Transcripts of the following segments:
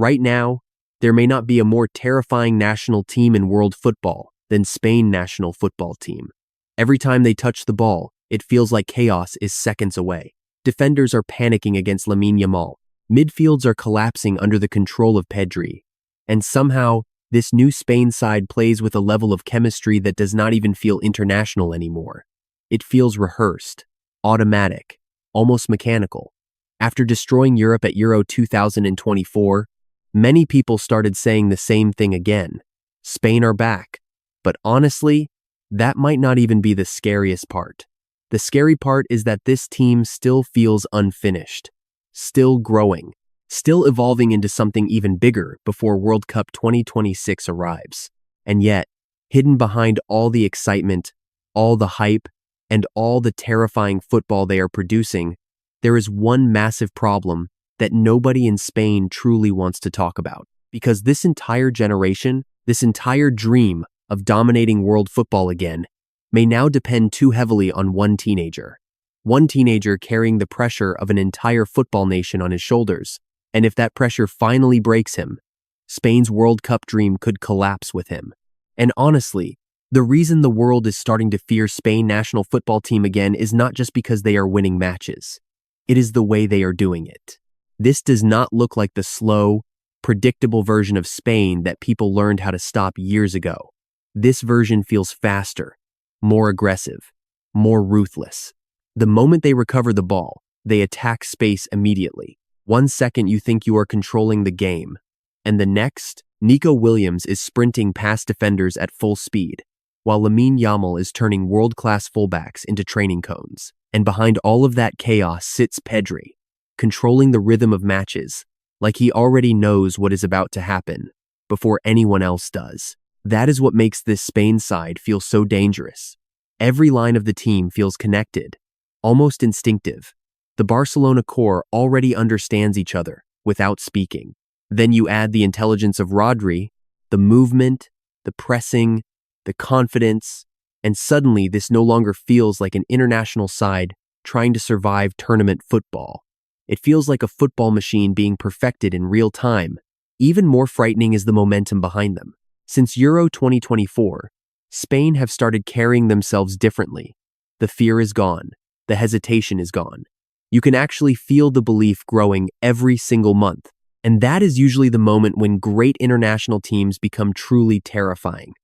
Right now, there may not be a more terrifying national team in world football than Spain national football team. Every time they touch the ball, it feels like chaos is seconds away. Defenders are panicking against Lamine Yamal. Midfields are collapsing under the control of Pedri. And somehow, this new Spain side plays with a level of chemistry that does not even feel international anymore. It feels rehearsed, automatic, almost mechanical. After destroying Europe at Euro 2024, many people started saying the same thing again. Spain are back. But honestly, that might not even be the scariest part. The scary part is that this team still feels unfinished, still growing, still evolving into something even bigger before World Cup 2026 arrives. And yet, hidden behind all the excitement, all the hype, and all the terrifying football they are producing, there is one massive problem that nobody in Spain truly wants to talk about. Because this entire generation, this entire dream of dominating world football again, may now depend too heavily on one teenager. One teenager carrying the pressure of an entire football nation on his shoulders. And if that pressure finally breaks him, Spain's World Cup dream could collapse with him. And honestly, the reason the world is starting to fear Spain national football team again is not just because they are winning matches. It is the way they are doing it. This does not look like the slow, predictable version of Spain that people learned how to stop years ago. This version feels faster, more aggressive, more ruthless. The moment they recover the ball, they attack space immediately. 1 second you think you are controlling the game, and the next, Nico Williams is sprinting past defenders at full speed, while Lamine Yamal is turning world-class fullbacks into training cones. And behind all of that chaos sits Pedri, controlling the rhythm of matches, like he already knows what is about to happen before anyone else does. That is what makes this Spain side feel so dangerous. Every line of the team feels connected, almost instinctive. The Barcelona core already understands each other without speaking. Then you add the intelligence of Rodri, the movement, the pressing, the confidence, and suddenly this no longer feels like an international side trying to survive tournament football. It feels like a football machine being perfected in real time. Even more frightening is the momentum behind them. Since Euro 2024, Spain have started carrying themselves differently. The fear is gone. The hesitation is gone. You can actually feel the belief growing every single month. And that is usually the moment when great international teams become truly terrifying.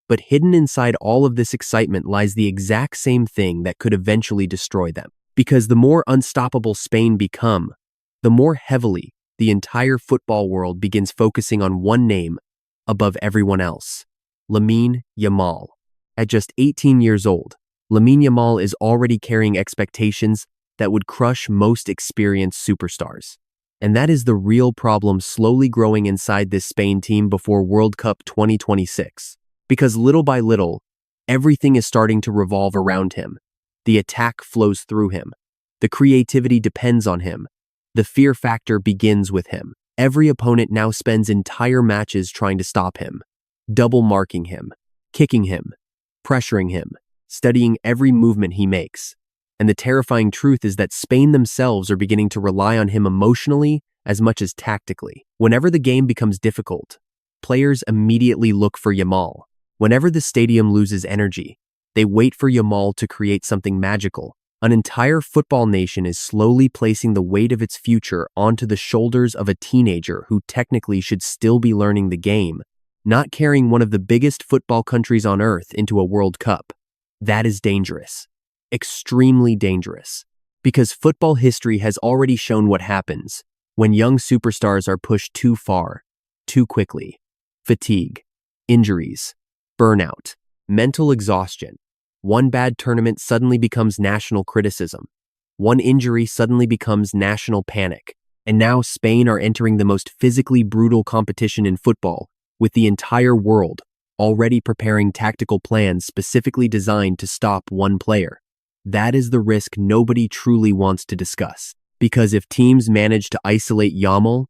But hidden inside all of this excitement lies the exact same thing that could eventually destroy them. Because the more unstoppable Spain become, the more heavily the entire football world begins focusing on one name above everyone else: Lamine Yamal. At just 18 years old, Lamine Yamal is already carrying expectations that would crush most experienced superstars. And that is the real problem slowly growing inside this Spain team before World Cup 2026. Because little by little, everything is starting to revolve around him. The attack flows through him. The creativity depends on him. The fear factor begins with him. Every opponent now spends entire matches trying to stop him, double marking him, kicking him, pressuring him, studying every movement he makes. And the terrifying truth is that Spain themselves are beginning to rely on him emotionally as much as tactically. Whenever the game becomes difficult, players immediately look for Yamal. Whenever the stadium loses energy, they wait for Yamal to create something magical. An entire football nation is slowly placing the weight of its future onto the shoulders of a teenager who technically should still be learning the game, not carrying one of the biggest football countries on earth into a World Cup. That is dangerous. Extremely dangerous. Because football history has already shown what happens when young superstars are pushed too far, too quickly. Fatigue, injuries, burnout, mental exhaustion. One bad tournament suddenly becomes national criticism. One injury suddenly becomes national panic. And now Spain are entering the most physically brutal competition in football, with the entire world already preparing tactical plans specifically designed to stop one player. That is the risk nobody truly wants to discuss. Because if teams manage to isolate Yamal,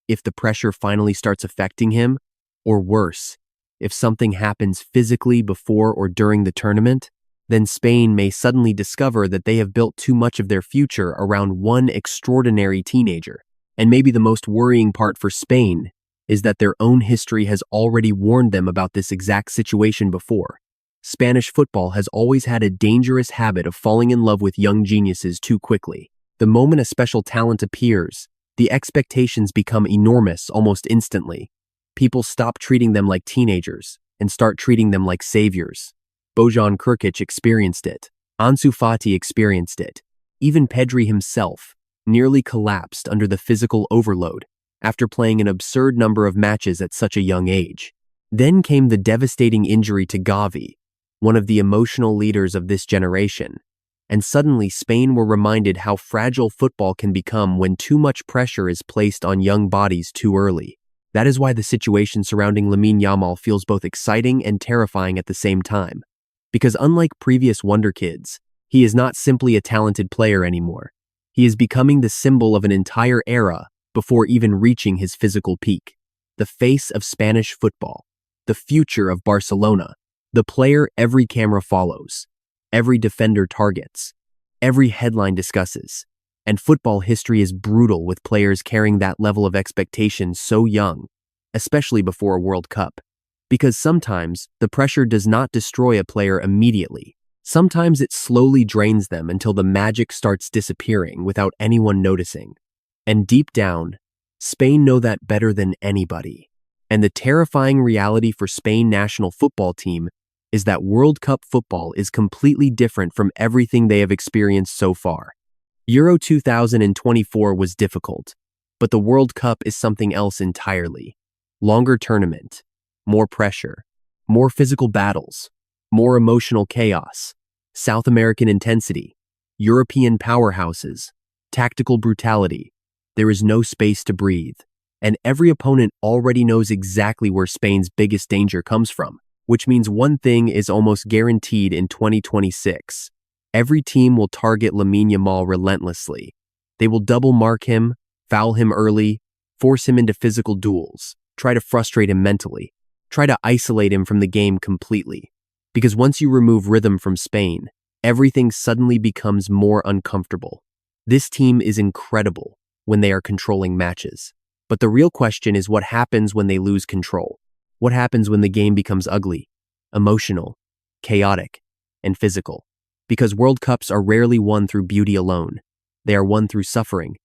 if the pressure finally starts affecting him, or worse, if something happens physically before or during the tournament, then Spain may suddenly discover that they have built too much of their future around one extraordinary teenager. And maybe the most worrying part for Spain is that their own history has already warned them about this exact situation before. Spanish football has always had a dangerous habit of falling in love with young geniuses too quickly. The moment a special talent appears, the expectations become enormous almost instantly. People stop treating them like teenagers and start treating them like saviors. Bojan Krkić experienced it. Ansu Fati experienced it. Even Pedri himself nearly collapsed under the physical overload after playing an absurd number of matches at such a young age. Then came the devastating injury to Gavi, one of the emotional leaders of this generation, and suddenly Spain were reminded how fragile football can become when too much pressure is placed on young bodies too early. That is why the situation surrounding Lamine Yamal feels both exciting and terrifying at the same time. Because unlike previous wonder kids, he is not simply a talented player anymore. He is becoming the symbol of an entire era before even reaching his physical peak. The face of Spanish football, the future of Barcelona, the player every camera follows, every defender targets, every headline discusses. And football history is brutal with players carrying that level of expectation so young, especially before a World Cup. Because sometimes the pressure does not destroy a player immediately. Sometimes it slowly drains them until the magic starts disappearing without anyone noticing. And deep down, Spain know that better than anybody. And the terrifying reality for Spain national football team is that World Cup football is completely different from everything they have experienced so far. Euro 2024 was difficult, but the World Cup is something else entirely. Longer tournament, more pressure, more physical battles, more emotional chaos, South American intensity, European powerhouses, tactical brutality. There is no space to breathe, and every opponent already knows exactly where Spain's biggest danger comes from, which means one thing is almost guaranteed in 2026. Every team will target Lamine Yamal relentlessly. They will double mark him, foul him early, force him into physical duels, try to frustrate him mentally, try to isolate him from the game completely. Because once you remove rhythm from Spain, everything suddenly becomes more uncomfortable. This team is incredible when they are controlling matches. But the real question is what happens when they lose control? What happens when the game becomes ugly, emotional, chaotic, and physical? Because World Cups are rarely won through beauty alone. They are won through suffering,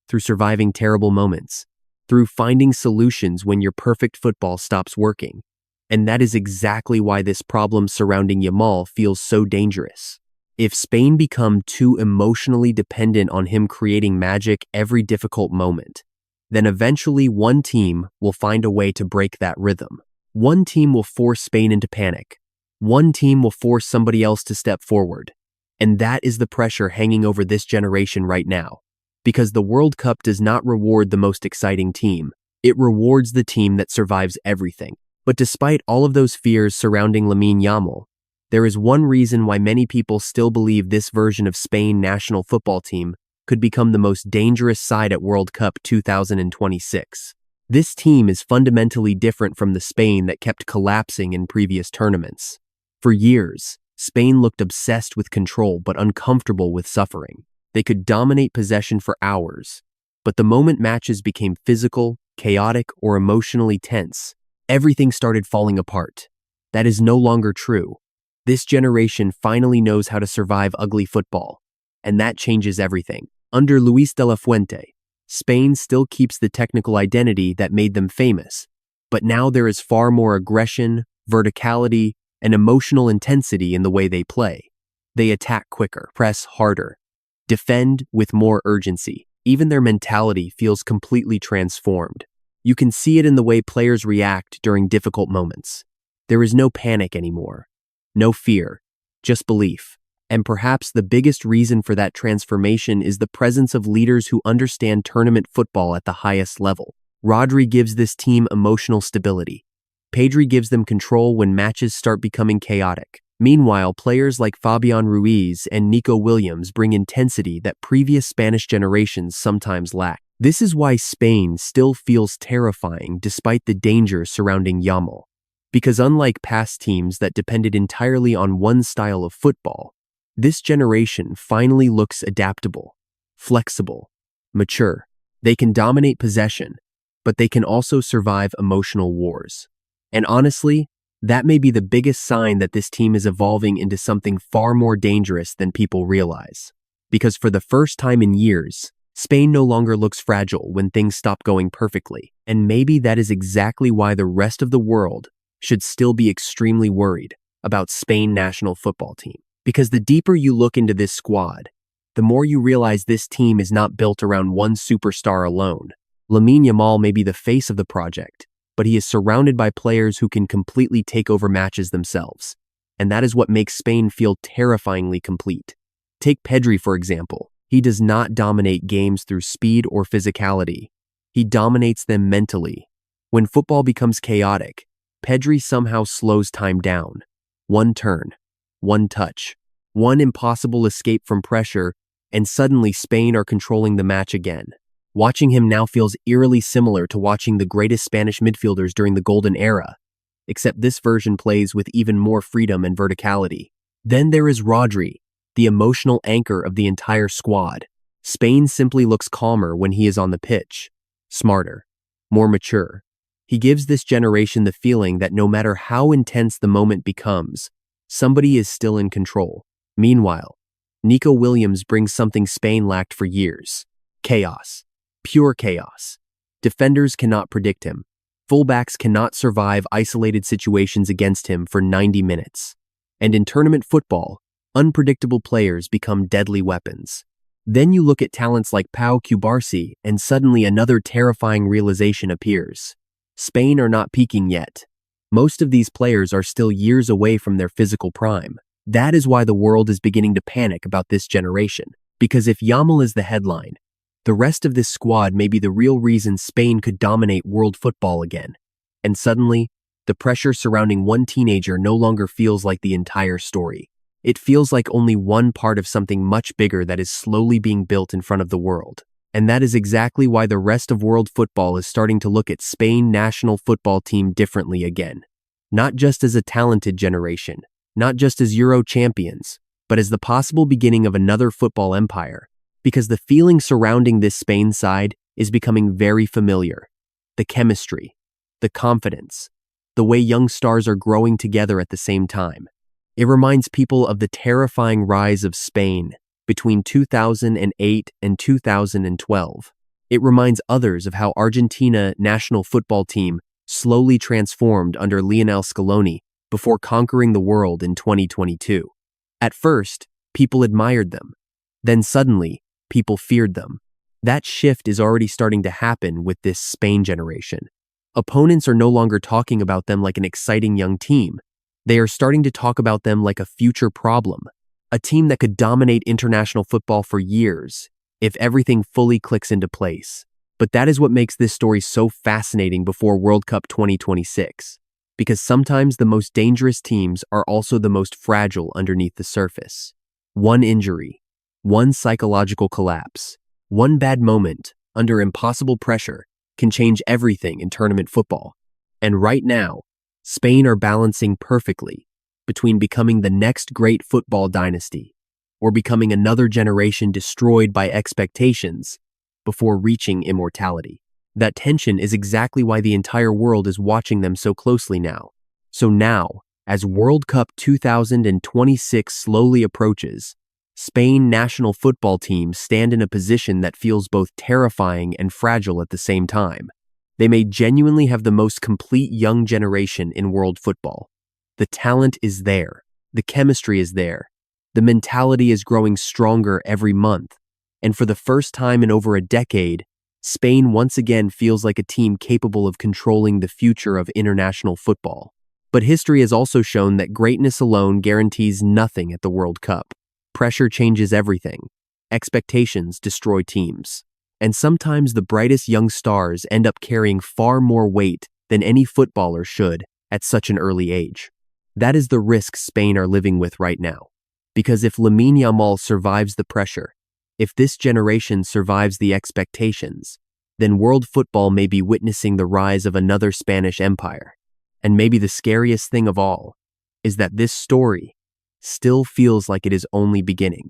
through surviving terrible moments, through finding solutions when your perfect football stops working. And that is exactly why this problem surrounding Yamal feels so dangerous. If Spain become too emotionally dependent on him creating magic every difficult moment, then eventually one team will find a way to break that rhythm. One team will force Spain into panic. One team will force somebody else to step forward. And that is the pressure hanging over this generation right now. Because the World Cup does not reward the most exciting team. It rewards the team that survives everything. But despite all of those fears surrounding Lamine Yamal, there is one reason why many people still believe this version of Spain national football team could become the most dangerous side at World Cup 2026. This team is fundamentally different from the Spain that kept collapsing in previous tournaments. For years, Spain looked obsessed with control but uncomfortable with suffering. They could dominate possession for hours, but the moment matches became physical, chaotic, or emotionally tense, everything started falling apart. That is no longer true. This generation finally knows how to survive ugly football, and that changes everything. Under Luis de la Fuente, Spain still keeps the technical identity that made them famous, but now there is far more aggression, verticality, and emotional intensity in the way they play. They attack quicker, press harder, defend with more urgency. Even their mentality feels completely transformed. You can see it in the way players react during difficult moments. There is no panic anymore, no fear, just belief. And perhaps the biggest reason for that transformation is the presence of leaders who understand tournament football at the highest level. Rodri gives this team emotional stability. Pedri gives them control when matches start becoming chaotic. Meanwhile, players like Fabian Ruiz and Nico Williams bring intensity that previous Spanish generations sometimes lack. This is why Spain still feels terrifying despite the danger surrounding Yamal. Because unlike past teams that depended entirely on one style of football, this generation finally looks adaptable, flexible, mature. They can dominate possession, but they can also survive emotional wars. And honestly, that may be the biggest sign that this team is evolving into something far more dangerous than people realize. Because for the first time in years, Spain no longer looks fragile when things stop going perfectly, and maybe that is exactly why the rest of the world should still be extremely worried about Spain national football team. Because the deeper you look into this squad, the more you realize this team is not built around one superstar alone. Lamine Yamal may be the face of the project, but he is surrounded by players who can completely take over matches themselves. And that is what makes Spain feel terrifyingly complete. Take Pedri, for example. He does not dominate games through speed or physicality. He dominates them mentally. When football becomes chaotic, Pedri somehow slows time down. One turn, one touch, one impossible escape from pressure, and suddenly Spain are controlling the match again. Watching him now feels eerily similar to watching the greatest Spanish midfielders during the Golden Era, except this version plays with even more freedom and verticality. Then there is Rodri, the emotional anchor of the entire squad. Spain simply looks calmer when he is on the pitch, smarter, more mature. He gives this generation the feeling that no matter how intense the moment becomes, somebody is still in control. Meanwhile, Nico Williams brings something Spain lacked for years: chaos. Pure chaos. Defenders cannot predict him. Fullbacks cannot survive isolated situations against him for 90 minutes. And in tournament football, unpredictable players become deadly weapons. Then you look at talents like Pau Cubarsí, and suddenly another terrifying realization appears. Spain are not peaking yet. Most of these players are still years away from their physical prime. That is why the world is beginning to panic about this generation. Because if Yamal is the headline, the rest of this squad may be the real reason Spain could dominate world football again. And suddenly, the pressure surrounding one teenager no longer feels like the entire story. It feels like only one part of something much bigger that is slowly being built in front of the world. And that is exactly why the rest of world football is starting to look at Spain national football team differently again. Not just as a talented generation, not just as Euro champions, but as the possible beginning of another football empire. Because the feeling surrounding this Spain side is becoming very familiar. The chemistry, the confidence, the way young stars are growing together at the same time. It reminds people of the terrifying rise of Spain between 2008 and 2012. It reminds others of how Argentina national football team slowly transformed under Lionel Scaloni before conquering the world in 2022. At first, people admired them. Then suddenly, people feared them. That shift is already starting to happen with this Spain generation. Opponents are no longer talking about them like an exciting young team. They are starting to talk about them like a future problem, a team that could dominate international football for years if everything fully clicks into place. But that is what makes this story so fascinating before World Cup 2026, because sometimes the most dangerous teams are also the most fragile underneath the surface. One injury, one psychological collapse, one bad moment under impossible pressure can change everything in tournament football. And right now, Spain are balancing perfectly between becoming the next great football dynasty or becoming another generation destroyed by expectations before reaching immortality. That tension is exactly why the entire world is watching them so closely now. So now, as World Cup 2026 slowly approaches, Spain national football team stand in a position that feels both terrifying and fragile at the same time. They may genuinely have the most complete young generation in world football. The talent is there. The chemistry is there. The mentality is growing stronger every month. And for the first time in over a decade, Spain once again feels like a team capable of controlling the future of international football. But history has also shown that greatness alone guarantees nothing at the World Cup. Pressure changes everything. Expectations destroy teams. And sometimes the brightest young stars end up carrying far more weight than any footballer should at such an early age. That is the risk Spain are living with right now. Because if Lamine Yamal survives the pressure, if this generation survives the expectations, then world football may be witnessing the rise of another Spanish empire. And maybe the scariest thing of all is that this story still feels like it is only beginning.